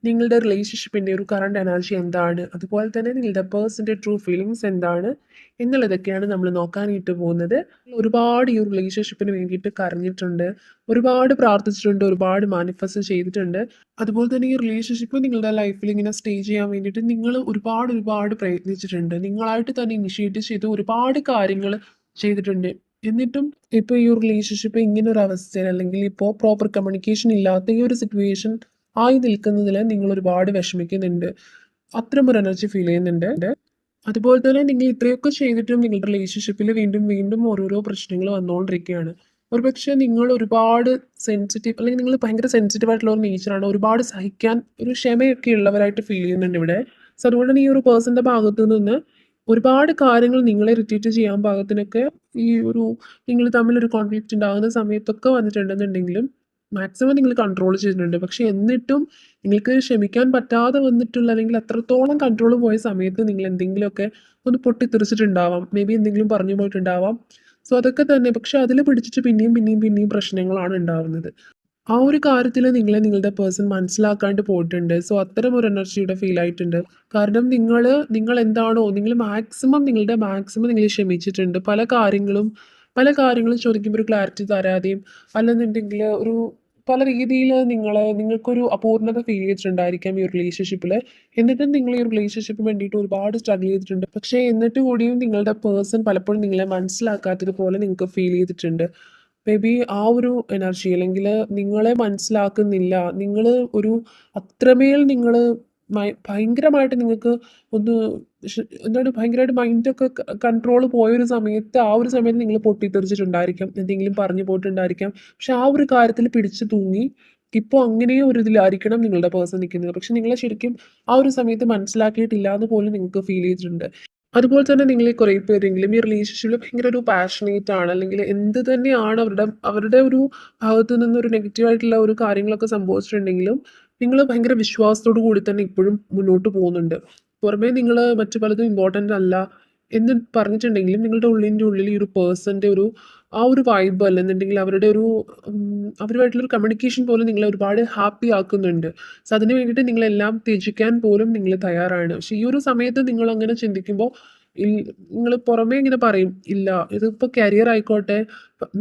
നിങ്ങളുടെ റിലേഷൻഷിപ്പിൻ്റെ ഒരു current energy എന്താണ്, അതുപോലെ തന്നെ നിങ്ങളുടെ പേഴ്സൻ്റെ ട്രൂ ഫീലിങ്സ് എന്താണ് എന്നുള്ളതൊക്കെയാണ് നമ്മൾ നോക്കാനായിട്ട് പോകുന്നത്. ഒരുപാട് ഈ ഒരു റിലേഷൻഷിപ്പിന് വേണ്ടിയിട്ട് കരഞ്ഞിട്ടുണ്ട്, ഒരുപാട് പ്രാർത്ഥിച്ചിട്ടുണ്ട്, ഒരുപാട് മാനിഫെസ്റ്റ് ചെയ്തിട്ടുണ്ട്. അതുപോലെ തന്നെ ഈ റിലേഷൻഷിപ്പ് നിങ്ങളുടെ ലൈഫിൽ ഇങ്ങനെ സ്റ്റേ ചെയ്യാൻ വേണ്ടിയിട്ട് നിങ്ങൾ ഒരുപാട് പ്രയത്നിച്ചിട്ടുണ്ട്. നിങ്ങളായിട്ട് തന്നെ ഇനിഷ്യേറ്റ് ചെയ്ത് ഒരുപാട് കാര്യങ്ങൾ ചെയ്തിട്ടുണ്ട്. എന്നിട്ടും ഇപ്പോൾ ഈ ഒരു റിലേഷൻഷിപ്പ് ഇങ്ങനെ ഒരു അവസ്ഥയിൽ, അല്ലെങ്കിൽ ഇപ്പോൾ പ്രോപ്പർ കമ്മ്യൂണിക്കേഷൻ ഇല്ലാത്ത ഈ ഒരു സിറ്റുവേഷൻ ആയി നിൽക്കുന്നതിൽ നിങ്ങൾ ഒരുപാട് വിഷമിക്കുന്നുണ്ട്. അത്തരമൊരു എനർജി ഫീൽ ചെയ്യുന്നുണ്ട്. അതുപോലെ തന്നെ നിങ്ങൾ ഇത്രയൊക്കെ ചെയ്തിട്ടും നിങ്ങളുടെ റിലേഷൻഷിപ്പിൽ വീണ്ടും വീണ്ടും ഓരോരോ പ്രശ്നങ്ങൾ വന്നുകൊണ്ടിരിക്കുകയാണ്. ഒരുപക്ഷെ നിങ്ങൾ ഒരുപാട് സെൻസിറ്റീവ്, അല്ലെങ്കിൽ നിങ്ങൾ ഭയങ്കര സെൻസിറ്റീവ് ആയിട്ടുള്ള ഒരു നേച്ചറാണ്. ഒരുപാട് സഹിക്കാൻ ഒരു ക്ഷമയൊക്കെ ഉള്ളവരായിട്ട് ഫീൽ ചെയ്യുന്നുണ്ട് ഇവിടെ. സോ അതുകൊണ്ട് തന്നെ ഈ ഒരു പേഴ്സന്റെ ഭാഗത്തു നിന്ന് ഒരുപാട് കാര്യങ്ങൾ നിങ്ങളെ ഇറിറ്റേറ്റ് ചെയ്യാൻ പാകത്തിനൊക്കെ ഈ ഒരു നിങ്ങൾ തമ്മിലൊരു കോൺഫ്ലിക്റ്റ് ഉണ്ടാകുന്ന സമയത്തൊക്കെ വന്നിട്ടുണ്ടെന്നുണ്ടെങ്കിലും മാക്സിമം നിങ്ങൾ കൺട്രോൾ ചെയ്തിട്ടുണ്ട്. പക്ഷെ എന്നിട്ടും നിങ്ങൾക്ക് ക്ഷമിക്കാൻ പറ്റാതെ വന്നിട്ടുള്ള, അല്ലെങ്കിൽ അത്രത്തോളം കൺട്രോൾ പോയ സമയത്ത് നിങ്ങൾ എന്തെങ്കിലുമൊക്കെ ഒന്ന് പൊട്ടിത്തെറിച്ചിട്ടുണ്ടാവാം. മേ ബി എന്തെങ്കിലും പറഞ്ഞു പോയിട്ടുണ്ടാവാം. സോ അതൊക്കെ തന്നെ. പക്ഷെ അതിൽ പിടിച്ചിട്ട് പിന്നെയും പ്രശ്നങ്ങളാണ് ഉണ്ടാവുന്നത്. ആ ഒരു കാര്യത്തിൽ നിങ്ങളുടെ പേഴ്സൺ മനസ്സിലാക്കാണ്ട് പോയിട്ടുണ്ട്. സോ അത്തരം ഒരു എനർജിയുടെ ഫീൽ ആയിട്ടുണ്ട്. കാരണം നിങ്ങൾ എന്താണോ, നിങ്ങളുടെ മാക്സിമം നിങ്ങൾ ക്ഷമിച്ചിട്ടുണ്ട്. പല കാര്യങ്ങളും ചോദിക്കുമ്പോൾ ഒരു ക്ലാരിറ്റി തരാതെയും, അല്ലെന്നുണ്ടെങ്കിൽ ഒരു പല രീതിയിൽ നിങ്ങൾക്കൊരു അപൂർണത ഫീൽ ചെയ്തിട്ടുണ്ടായിരിക്കാം ഈ ഒരു റിലേഷൻഷിപ്പിൽ. എന്നിട്ടും നിങ്ങൾ ഈ ഒരു റിലേഷൻഷിപ്പിന് വേണ്ടിയിട്ട് ഒരുപാട് സ്ട്രഗിൾ ചെയ്തിട്ടുണ്ട്. പക്ഷേ എന്നിട്ട് കൂടിയും നിങ്ങളുടെ പേഴ്സൺ പലപ്പോഴും നിങ്ങളെ മനസ്സിലാക്കാത്തതുപോലെ നിങ്ങൾക്ക് ഫീൽ ചെയ്തിട്ടുണ്ട്. മേ ബി ആ ഒരു എനർജി, അല്ലെങ്കിൽ നിങ്ങളെ മനസ്സിലാക്കുന്നില്ല. നിങ്ങൾ ഒരു അത്രമേൽ ഭയങ്കരമായിട്ട് നിങ്ങൾക്ക് ഒന്ന് എന്താണ്, ഭയങ്കരമായിട്ട് മൈൻഡൊക്കെ കൺട്രോൾ പോയൊരു സമയത്ത്, ആ ഒരു സമയത്ത് നിങ്ങൾ പൊട്ടിത്തെറിച്ചിട്ടുണ്ടായിരിക്കാം, എന്തെങ്കിലും പറഞ്ഞു പോയിട്ടുണ്ടായിരിക്കാം. പക്ഷെ ആ ഒരു കാര്യത്തിൽ പിടിച്ചു തൂങ്ങി ഇപ്പോൾ അങ്ങനെ ഒരു ഇതിലായിരിക്കണം നിങ്ങളുടെ പേഴ്സൺ നിൽക്കുന്നത്. പക്ഷെ നിങ്ങളെ ശരിക്കും ആ ഒരു സമയത്ത് മനസ്സിലാക്കിയിട്ടില്ല എന്ന് പോലും നിങ്ങൾക്ക് ഫീൽ ചെയ്തിട്ടുണ്ട്. അതുപോലെ തന്നെ നിങ്ങളിൽ കുറേ പേരെങ്കിലും ഈ റിലേഷൻഷിപ്പിൽ ഭയങ്കര ഒരു പാഷനേറ്റ് ആണ്, അല്ലെങ്കിൽ എന്ത് തന്നെയാണ് അവരുടെ ഒരു ഭാഗത്തു നിന്നൊരു നെഗറ്റീവായിട്ടുള്ള ഒരു കാര്യങ്ങളൊക്കെ സംഭവിച്ചിട്ടുണ്ടെങ്കിലും നിങ്ങൾ ഭയങ്കര വിശ്വാസത്തോടു കൂടി തന്നെ ഇപ്പോഴും മുന്നോട്ട് പോകുന്നുണ്ട്. പുറമേ നിങ്ങൾ മറ്റു പലതും ഇമ്പോർട്ടൻ്റ് അല്ല എന്ന് പറഞ്ഞിട്ടുണ്ടെങ്കിലും നിങ്ങളുടെ ഉള്ളിൽ ഈ ഒരു പേഴ്സൻ്റെ ആ ഒരു വൈബ്, അല്ലെന്നുണ്ടെങ്കിൽ അവരുമായിട്ടുള്ളൊരു കമ്മ്യൂണിക്കേഷൻ പോലും നിങ്ങളെ ഒരുപാട് ഹാപ്പി ആക്കുന്നുണ്ട്. സോ അതിന് വേണ്ടിയിട്ട് നിങ്ങളെല്ലാം ത്യജിക്കാൻ പോലും നിങ്ങൾ തയ്യാറാണ്. പക്ഷെ ഈ ഒരു സമയത്ത് നിങ്ങൾ അങ്ങനെ ചിന്തിക്കുമ്പോൾ നിങ്ങൾ പുറമേ ഇങ്ങനെ പറയും, ഇല്ല ഇതിപ്പോൾ കരിയർ ആയിക്കോട്ടെ,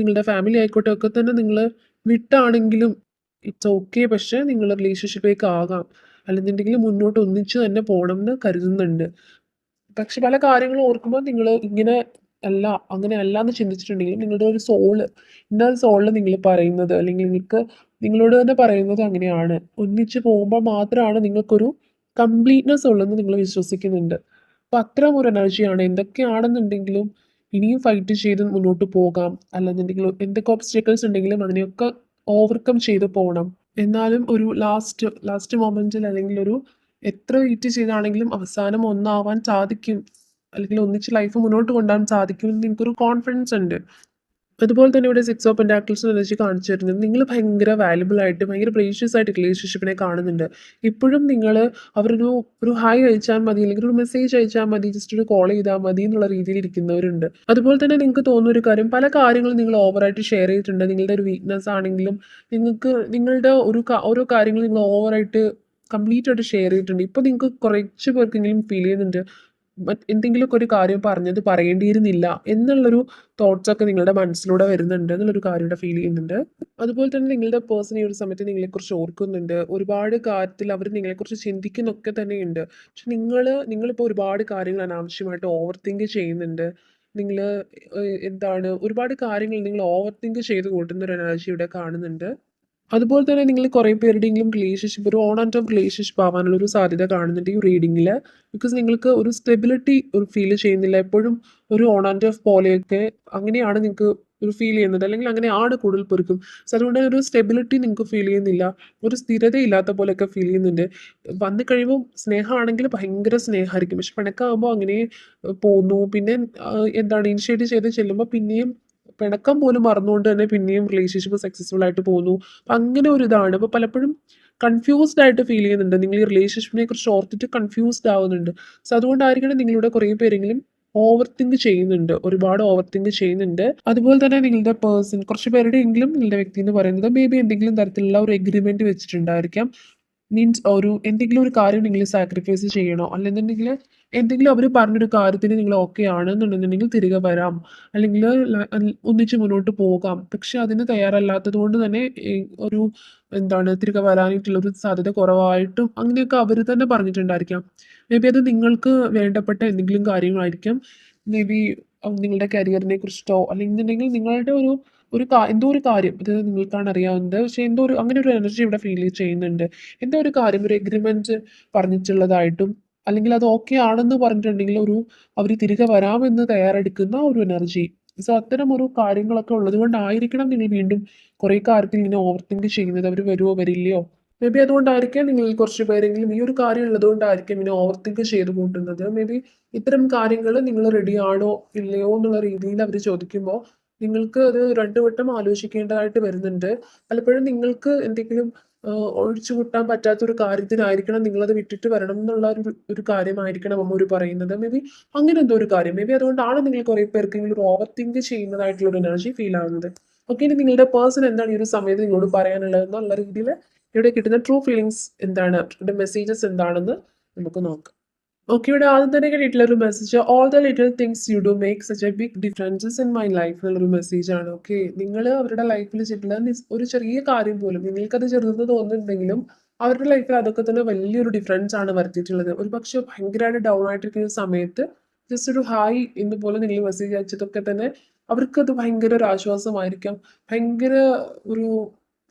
നിങ്ങളുടെ ഫാമിലി ആയിക്കോട്ടെ, ഒക്കെ തന്നെ നിങ്ങൾ വിട്ടാണെങ്കിലും ഇറ്റ്സ് ഓക്കെ. പക്ഷെ നിങ്ങൾ റിലേഷൻഷിപ്പിലേക്ക് ആകാം, അല്ലെന്നുണ്ടെങ്കിൽ മുന്നോട്ട് ഒന്നിച്ച് തന്നെ പോകണം എന്ന് കരുതുന്നുണ്ട്. പക്ഷെ പല കാര്യങ്ങളും ഓർക്കുമ്പോൾ നിങ്ങൾ ഇങ്ങനെ അല്ല, അങ്ങനെ അല്ല എന്ന് ചിന്തിച്ചിട്ടുണ്ടെങ്കിലും നിങ്ങളുടെ ഒരു ഇന്നർ സോളിൽ നിങ്ങൾ പറയുന്നത്, അല്ലെങ്കിൽ നിങ്ങളോട് തന്നെ പറയുന്നത് അങ്ങനെയാണ്. ഒന്നിച്ച് പോകുമ്പോൾ മാത്രമാണ് നിങ്ങൾക്കൊരു കംപ്ലീറ്റ്നെസ് ഉള്ളതെന്ന് നിങ്ങൾ വിശ്വസിക്കുന്നുണ്ട്. അപ്പം അത്തരം ഒരു എനർജിയാണ്. എന്തൊക്കെയാണെന്നുണ്ടെങ്കിലും ഇനിയും ഫൈറ്റ് ചെയ്ത് മുന്നോട്ട് പോകാം, അല്ലെന്നുണ്ടെങ്കിൽ എന്തൊക്കെ ഓബ്സ്റ്റക്കിൾസ് ഉണ്ടെങ്കിലും അതിനെയൊക്കെ ഓവർകം ചെയ്ത് പോകണം. എന്നാലും ഒരു ലാസ്റ്റ് മൊമെന്റിൽ, അല്ലെങ്കിൽ എത്ര വെയിറ്റ് ചെയ്താണെങ്കിലും അവസാനം ഒന്നാവാൻ സാധിക്കും, അല്ലെങ്കിൽ ഒന്നിച്ച് ലൈഫ് മുന്നോട്ട് കൊണ്ടുപോകാൻ സാധിക്കും എന്ന് എനിക്കൊരു കോൺഫിഡൻസ് ഉണ്ട്. അതുപോലെ തന്നെ ഇവിടെ സിക്സ് ഓഫ് പെന്റാക്കിൾസ് എനർജി കാണിച്ചു തരുന്നത് നിങ്ങൾ ഭയങ്കര വാല്യുബിൾ ആയിട്ട്, ഭയങ്കര പ്രീഷ്യസ് ആയിട്ട് റിലേഷൻഷിപ്പിനെ കാണുന്നുണ്ട്. ഇപ്പോഴും നിങ്ങൾ ഒരു ഹായ് അയച്ചാൽ മതി, അല്ലെങ്കിൽ ഒരു മെസ്സേജ് അയച്ചാൽ മതി, ജസ്റ്റ് ഒരു കോൾ ചെയ്താൽ മതി എന്നുള്ള രീതിയിൽ ഇരിക്കുന്നവരുണ്ട്. അതുപോലെ തന്നെ നിങ്ങൾക്ക് തോന്നുന്ന ഒരു കാര്യം, പല കാര്യങ്ങളും നിങ്ങൾ ഓവറായിട്ട് ഷെയർ ചെയ്തിട്ടുണ്ട്. നിങ്ങളുടെ ഒരു വീക്ക്നെസ് ആണെങ്കിലും നിങ്ങളുടെ ഓരോ കാര്യങ്ങൾ നിങ്ങൾ ഓവറായിട്ട് കംപ്ലീറ്റ് ആയിട്ട് ഷെയർ ചെയ്തിട്ടുണ്ട്. ഇപ്പോൾ നിങ്ങൾക്ക് കുറച്ച് പേർക്കെങ്കിലും ഫീൽ ചെയ്യുന്നുണ്ട് എന്തെങ്കിലുമൊക്കെ ഒരു കാര്യം പറയേണ്ടിയിരുന്നില്ല എന്നുള്ളൊരു തോട്ട്സ് ഒക്കെ നിങ്ങളുടെ മനസ്സിലൂടെ വരുന്നുണ്ട് എന്നുള്ളൊരു കാര്യം ഇവിടെ ഫീൽ ചെയ്യുന്നുണ്ട്. അതുപോലെ തന്നെ നിങ്ങളുടെ പേഴ്സൺ ഈ ഒരു സമയത്ത് നിങ്ങളെക്കുറിച്ച് ഓർക്കുന്നുണ്ട്. ഒരുപാട് കാര്യത്തിൽ അവർ നിങ്ങളെക്കുറിച്ച് ചിന്തിക്കുന്നൊക്കെ തന്നെയുണ്ട്. പക്ഷെ നിങ്ങളിപ്പോൾ ഒരുപാട് കാര്യങ്ങൾ അനാവശ്യമായിട്ട് ഓവർ തിങ്ക് ചെയ്യുന്നുണ്ട്. നിങ്ങൾ എന്താണ്, ഒരുപാട് കാര്യങ്ങൾ നിങ്ങൾ ഓവർ തിങ്ക് ചെയ്ത് കൂട്ടുന്ന ഒരു എനർജി ഇവിടെ കാണുന്നുണ്ട്. അതുപോലെ തന്നെ നിങ്ങൾ കുറേ പേരുടെയെങ്കിലും റിലേഷൻഷിപ്പ് ഒരു ഓൺ ആൻഡ് ഓഫ് റിലേഷൻഷിപ്പ് ആവാനുള്ള ഒരു സാധ്യത കാണുന്നുണ്ട് ഈ റീഡിങ്ങിൽ. ബിക്കോസ് നിങ്ങൾക്ക് ഒരു സ്റ്റെബിലിറ്റി ഫീൽ ചെയ്യുന്നില്ല. എപ്പോഴും ഒരു ഓൺ ആൻഡ് ഓഫ് പോലെയൊക്കെ അങ്ങനെയാണ് നിങ്ങൾക്ക് ഒരു ഫീൽ ചെയ്യുന്നത്, അല്ലെങ്കിൽ അങ്ങനെയാണ് കൂടുതൽ പേർക്കും. സോ അതുകൊണ്ട് ഒരു സ്റ്റെബിലിറ്റി നിങ്ങൾക്ക് ഫീൽ ചെയ്യുന്നില്ല, ഒരു സ്ഥിരതയില്ലാത്ത പോലെയൊക്കെ ഫീൽ ചെയ്യുന്നുണ്ട്. വന്നു കഴിയുമ്പോൾ സ്നേഹമാണെങ്കിൽ ഭയങ്കര സ്നേഹമായിരിക്കും, പക്ഷെ പിണക്കമാകുമ്പോൾ അങ്ങനെ പോകുന്നു. പിന്നെ എന്താണ്, ഇനിഷ്യേറ്റ് ചെയ്ത് ചെല്ലുമ്പോൾ പിന്നെയും പിണക്കം പോലും മറന്നുകൊണ്ട് തന്നെ പിന്നെയും റിലേഷൻഷിപ്പ് സക്സസ്ഫുൾ ആയിട്ട് പോകുന്നു. അപ്പം അങ്ങനെ ഒരു ഇതാണ്. അപ്പോൾ പലപ്പോഴും കൺഫ്യൂസ്ഡ് ആയിട്ട് ഫീൽ ചെയ്യുന്നുണ്ട്. നിങ്ങൾ ഈ റിലേഷൻഷിപ്പിനെ കുറിച്ച് ഓർത്തിട്ട് കൺഫ്യൂസ്ഡ് ആവുന്നുണ്ട്. സോ അതുകൊണ്ടായിരിക്കണം നിങ്ങളുടെ കുറേ പേരെങ്കിലും ഓവർ തിങ്ക് ചെയ്യുന്നുണ്ട്, ഒരുപാട് ഓവർ തിങ്ക് ചെയ്യുന്നുണ്ട്. അതുപോലെ തന്നെ നിങ്ങളുടെ കുറച്ച് പേരുടെ എങ്കിലും നിങ്ങളുടെ വ്യക്തി എന്ന് പറയുന്നത് മേ ബി എന്തെങ്കിലും തരത്തിലുള്ള ഒരു എഗ്രിമെന്റ് വെച്ചിട്ടുണ്ടായിരിക്കാം. മീൻസ് ഒരു എന്തെങ്കിലും ഒരു കാര്യം നിങ്ങൾ സാക്രിഫൈസ് ചെയ്യണോ അല്ലെന്നുണ്ടെങ്കിൽ എന്തെങ്കിലും അവർ പറഞ്ഞൊരു കാര്യത്തിന് നിങ്ങൾ ഓക്കെ ആണെന്നുണ്ടെന്നുണ്ടെങ്കിൽ തിരികെ വരാം അല്ലെങ്കിൽ ഒന്നിച്ച് മുന്നോട്ട് പോകാം. പക്ഷെ അതിന് തയ്യാറല്ലാത്തത് കൊണ്ട് തന്നെ ഒരു എന്താണ് തിരികെ വരാനായിട്ടുള്ള ഒരു സാധ്യത കുറവായിട്ടും അങ്ങനെയൊക്കെ അവർ തന്നെ പറഞ്ഞിട്ടുണ്ടായിരിക്കാം. മേ ബി അത് നിങ്ങൾക്ക് വേണ്ടപ്പെട്ട എന്തെങ്കിലും കാര്യങ്ങളായിരിക്കാം. മേ ബി നിങ്ങളുടെ കരിയറിനെ കുറിച്ചിട്ടോ അല്ലെന്നുണ്ടെങ്കിൽ നിങ്ങളുടെ എന്തോ ഒരു കാര്യം ഇത് നിങ്ങൾക്കാണ് അറിയാവുന്നത്. പക്ഷെ എന്തോ ഒരു അങ്ങനെ ഒരു എനർജി ഇവിടെ ഫീൽ ചെയ്യുന്നുണ്ട്. എന്തോ ഒരു കാര്യം ഒരു എഗ്രിമെന്റ് പറഞ്ഞിട്ടുള്ളതായിട്ടും അല്ലെങ്കിൽ അത് ഓക്കെ ആണെന്ന് പറഞ്ഞിട്ടുണ്ടെങ്കിൽ അവർ തിരികെ വരാമെന്ന് തയ്യാറെടുക്കുന്ന ഒരു എനർജി. സോ അത്തരം ഒരു കാര്യങ്ങളൊക്കെ ഉള്ളത് കൊണ്ടായിരിക്കണം നിങ്ങൾ വീണ്ടും കുറെ കാര്യത്തിൽ ഇങ്ങനെ ഓവർ തിങ്ക് ചെയ്യുന്നത്. അവർ വരുമോ വരില്ലയോ, മേ ബി അതുകൊണ്ടായിരിക്കാം നിങ്ങൾ കുറച്ച് പേരെങ്കിലും ഈ ഒരു കാര്യം ഉള്ളതുകൊണ്ടായിരിക്കും ഇങ്ങനെ ഓവർ തിങ്ക് ചെയ്ത് കൂട്ടുന്നത്. മേ ബി ഇത്തരം കാര്യങ്ങൾ നിങ്ങൾ റെഡി ആണോ ഇല്ലയോ എന്നുള്ള രീതിയിൽ അവർ ചോദിക്കുമ്പോൾ നിങ്ങൾക്ക് അത് രണ്ടു വട്ടം ആലോചിക്കേണ്ടതായിട്ട് വരുന്നുണ്ട്. പലപ്പോഴും നിങ്ങൾക്ക് എന്തെങ്കിലും ഒഴിച്ചുകൂട്ടാൻ പറ്റാത്തൊരു കാര്യത്തിനായിരിക്കണം നിങ്ങളത് വിട്ടിട്ട് വരണം എന്നുള്ള ഒരു കാര്യമായിരിക്കണം അമ്മൂര് പറയുന്നത്. മേ ബി അങ്ങനെ എന്തോ ഒരു കാര്യം. മേ ബി അതുകൊണ്ടാണ് നിങ്ങൾ കുറേ പേർക്കെങ്കിലും ഒരു ഓവർ തിങ്ക് ചെയ്യുന്നതായിട്ടുള്ള ഒരു എനർജി ഫീൽ ആവുന്നത്. ഓക്കെ, ഇനി നിങ്ങളുടെ പേഴ്സൺ എന്താണ് ഈ ഒരു സമയത്ത് നിങ്ങളോട് പറയാനുള്ളത് എന്നുള്ള രീതിയിൽ ഇവിടെ കിട്ടുന്ന ട്രൂ ഫീലിങ്സ് എന്താണ്, ഇവിടെ മെസ്സേജസ് എന്താണെന്ന് നമുക്ക് നോക്കാം. ഓക്കെ, ഇവിടെ ആദ്യം തന്നെ കിട്ടിയിട്ടുള്ള ഒരു message all the little things you do make such a big differences in my life എന്നുള്ളൊരു മെസ്സേജാണ്. ഓക്കെ, നിങ്ങൾ അവരുടെ ലൈഫിൽ ചെയ്തിട്ടുള്ള ഒരു ചെറിയ കാര്യം പോലും നിങ്ങൾക്കത് ചെറുതെന്ന് തോന്നുന്നുണ്ടെങ്കിലും അവരുടെ ലൈഫിൽ അതൊക്കെ തന്നെ വലിയൊരു ഡിഫറൻസ് ആണ് വരുത്തിയിട്ടുള്ളത്. ഒരു പക്ഷെ ഭയങ്കരമായിട്ട് ഡൗൺ ആയിട്ടിരിക്കുന്ന സമയത്ത് ജസ്റ്റ് ഒരു ഹായ് എന്ന് പോലെ നിങ്ങൾ മെസ്സേജ് അയച്ചതൊക്കെ തന്നെ അവർക്കത് ഭയങ്കര ഒരു ആശ്വാസമായിരിക്കാം. ഭയങ്കര ഒരു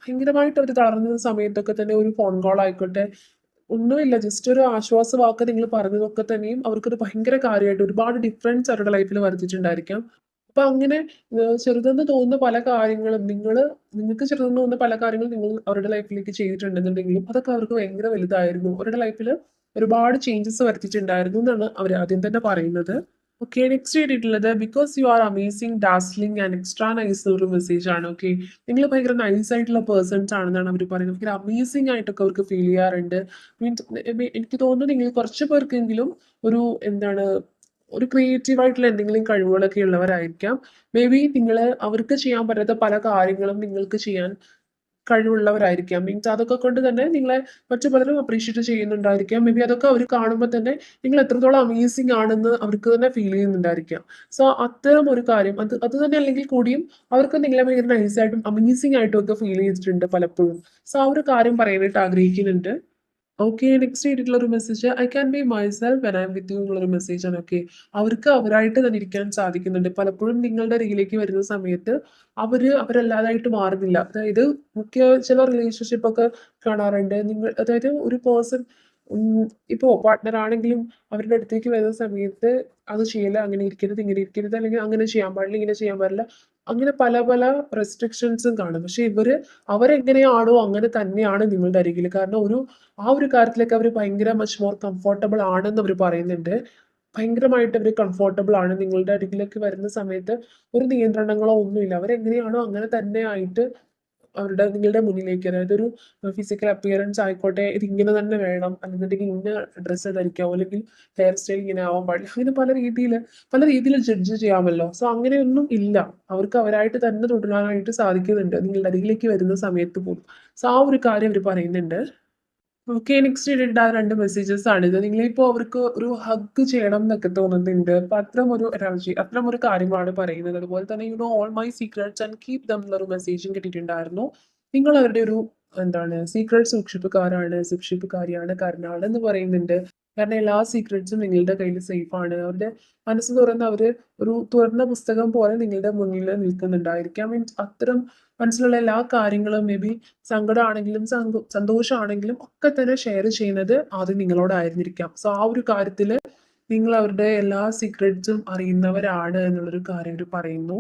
ഭയങ്കരമായിട്ട് അവർ തളർന്ന സമയത്തൊക്കെ തന്നെ ഒരു ഫോൺ കോൾ ആയിക്കോട്ടെ, ഒന്നുമില്ല, ജസ്റ്റ് ഒരു ആശ്വാസ വാക്ക് നിങ്ങൾ പറഞ്ഞതൊക്കെ തന്നെയും അവർക്കൊരു ഭയങ്കര കാര്യമായിട്ട് ഒരുപാട് ഡിഫറൻസ് അവരുടെ ലൈഫിൽ വരുത്തിയിട്ടുണ്ടായിരിക്കാം. അപ്പൊ അങ്ങനെ ചെറുതെന്ന് തോന്നുന്ന പല കാര്യങ്ങളും നിങ്ങൾക്ക് ചെറുതെന്ന് തോന്നുന്ന പല കാര്യങ്ങളും നിങ്ങൾ അവരുടെ ലൈഫിലേക്ക് ചെയ്തിട്ടുണ്ടെന്നുണ്ടെങ്കിലും അതൊക്കെ അവർക്ക് ഭയങ്കര വലുതായിരുന്നു. അവരുടെ ലൈഫിൽ ഒരുപാട് ചേഞ്ചസ് വരുത്തിയിട്ടുണ്ടായിരുന്നു എന്നാണ് അവർ ആദ്യം തന്നെ പറയുന്നത്. ഓക്കെ, നെക്സ്റ്റ് ചെയ്തിട്ടുള്ളത് because you are amazing dazzling and extra nice ഒരു മെസ്സേജ് ആണ്. ഓക്കെ, നിങ്ങൾ ഭയങ്കര നൈസ് ആയിട്ടുള്ള പേഴ്സൺസ് ആണെന്നാണ് അവർ പറയുന്നത്. ഭയങ്കര അമേസിംഗ് ആയിട്ടൊക്കെ അവർക്ക് ഫീൽ ചെയ്യാറുണ്ട്. മീൻസ് എനിക്ക് തോന്നുന്നു നിങ്ങൾ കുറച്ച് പേർക്കെങ്കിലും ഒരു എന്താണ് ഒരു ക്രിയേറ്റീവ് ആയിട്ടുള്ള എന്തെങ്കിലും കഴിവുകളൊക്കെ ഉള്ളവരായിരിക്കാം. മേ ബി നിങ്ങൾ അവർക്ക് ചെയ്യാൻ പറ്റാത്ത പല കാര്യങ്ങളും നിങ്ങൾക്ക് ചെയ്യാൻ കഴിവുള്ളവരായിരിക്കാം. മീൻസ് അതൊക്കെ കൊണ്ട് തന്നെ നിങ്ങളെ മറ്റു പലരും അപ്രീഷിയേറ്റ് ചെയ്യുന്നുണ്ടായിരിക്കാം. മേ ബി അതൊക്കെ അവർ കാണുമ്പോൾ തന്നെ നിങ്ങൾ എത്രത്തോളം അമേസിംഗ് ആണെന്ന് അവർക്ക് തന്നെ ഫീൽ ചെയ്യുന്നുണ്ടായിരിക്കാം. സോ അത്തരം ഒരു കാര്യം അത് തന്നെ അല്ലെങ്കിൽ കൂടിയും അവർക്ക് നിങ്ങളെ ഭയങ്കര നൈസായിട്ടും അമേസിംഗ് ആയിട്ടും ഒക്കെ ഫീൽ ചെയ്തിട്ടുണ്ട് പലപ്പോഴും. സോ ആ ഒരു കാര്യം പറയാനായിട്ട് ആഗ്രഹിക്കുന്നുണ്ട്. ഓക്കെ, നെക്സ്റ്റ് ചെയ്തിട്ടുള്ള ഒരു message I can be myself when I M with you എന്നുള്ളൊരു മെസ്സേജാണ്. ഓക്കെ, അവർക്ക് അവരായിട്ട് തന്നെ ഇരിക്കാൻ സാധിക്കുന്നുണ്ട്. പലപ്പോഴും നിങ്ങളുടെ അരികിലേക്ക് വരുന്ന സമയത്ത് അവരല്ലാതായിട്ട് മാറുന്നില്ല. അതായത് ചില റിലേഷൻഷിപ്പ് ഒക്കെ കാണാറുണ്ട്. അതായത് ഒരു പേഴ്സൺ ഇപ്പോൾ പാർട്ട്ണർ ആണെങ്കിലും അവരുടെ അടുത്തേക്ക് വരുന്ന സമയത്ത് അത് ചെയ്യില്ല, അങ്ങനെ ഇരിക്കരുത്, ഇങ്ങനെ ഇരിക്കരുത്, അല്ലെങ്കിൽ അങ്ങനെ ചെയ്യാൻ പാടില്ല, ഇങ്ങനെ ചെയ്യാൻ പാടില്ല, അങ്ങനെ പല പല റെസ്ട്രിക്ഷൻസും കാണും. പക്ഷെ അവരെങ്ങനെയാണോ അങ്ങനെ തന്നെയാണ് നിങ്ങളുടെ അരികിൽ. കാരണം ആ ഒരു കാര്യത്തിലൊക്കെ അവർ ഭയങ്കര മച്ച് മോർ കംഫോർട്ടബിൾ ആണെന്ന് അവർ പറയുന്നുണ്ട്. ഭയങ്കരമായിട്ട് അവർ കംഫോർട്ടബിൾ ആണ് നിങ്ങളുടെ അരികിലേക്ക് വരുന്ന സമയത്ത്. ഒരു നിയന്ത്രണങ്ങളോ ഒന്നുമില്ല. അവരെങ്ങനെയാണോ അങ്ങനെ തന്നെ ആയിട്ട് നിങ്ങളുടെ മുന്നിലേക്ക്, അതായത് ഒരു ഫിസിക്കൽ അപ്പിയറൻസ് ആയിക്കോട്ടെ, ഇത് ഇങ്ങനെ തന്നെ വേണം, അല്ലെന്നുണ്ടെങ്കിൽ ഇന്ന ഡ്രസ്സ് ധരിക്കാവോ, അല്ലെങ്കിൽ ഹെയർ സ്റ്റൈൽ ഇങ്ങനെ ആവാൻ പാടില്ല, അങ്ങനെ പല രീതിയിൽ ജഡ്ജ് ചെയ്യാമല്ലോ. സോ അങ്ങനെയൊന്നും ഇല്ല. അവർക്ക് അവരായിട്ട് തന്നെ തുടരാനായിട്ട് സാധിക്കുന്നുണ്ട് നിങ്ങളുടെ അരികിലേക്ക് വരുന്ന സമയത്ത് പോലും. സോ ആ ഒരു കാര്യം അവർ പറയുന്നുണ്ട്. ഓക്കെ, നെക്സ്റ്റ് ഇടേണ്ട ആ 2 മെസ്സേജസ് ആണിത്. നിങ്ങളിപ്പോൾ അവർക്ക് ഒരു ഹഗ് ചെയ്യണം എന്നൊക്കെ തോന്നുന്നുണ്ട്. അപ്പൊ അത്തരമൊരു എനർജി, അത്തരമൊരു കാര്യമാണ് പറയുന്നത്. അതുപോലെ തന്നെ all my secrets and keep them എന്നൊരു മെസ്സേജും കിട്ടിയിട്ടുണ്ടായിരുന്നു. നിങ്ങൾ അവരുടെ ഒരു എന്താണ് സീക്രട്ട് സൂക്ഷിപ്പുകാരിയാണ് കാരണാളെന്ന് പറയുന്നുണ്ട്. കാരണം എല്ലാ സീക്രട്സും നിങ്ങളുടെ കയ്യിൽ സേഫ് ആണ്. അവരുടെ മനസ്സ് തുറന്ന് ഒരു തുറന്ന പുസ്തകം പോലെ നിങ്ങളുടെ മുന്നിൽ നിൽക്കുന്നുണ്ടായിരിക്കാം. മീൻസ് അത്തരം മനസ്സിലുള്ള എല്ലാ കാര്യങ്ങളും മേ ബി സങ്കടമാണെങ്കിലും സന്തോഷമാണെങ്കിലും ഒക്കെ തന്നെ ഷെയർ ചെയ്യുന്നത് ആദ്യം നിങ്ങളോടായിരുന്നിരിക്കാം. സോ ആ ഒരു കാര്യത്തിൽ നിങ്ങൾ അവരുടെ എല്ലാ സീക്രട്സും അറിയുന്നവരാണ് എന്നുള്ളൊരു കാര്യം അവർ പറയുന്നു.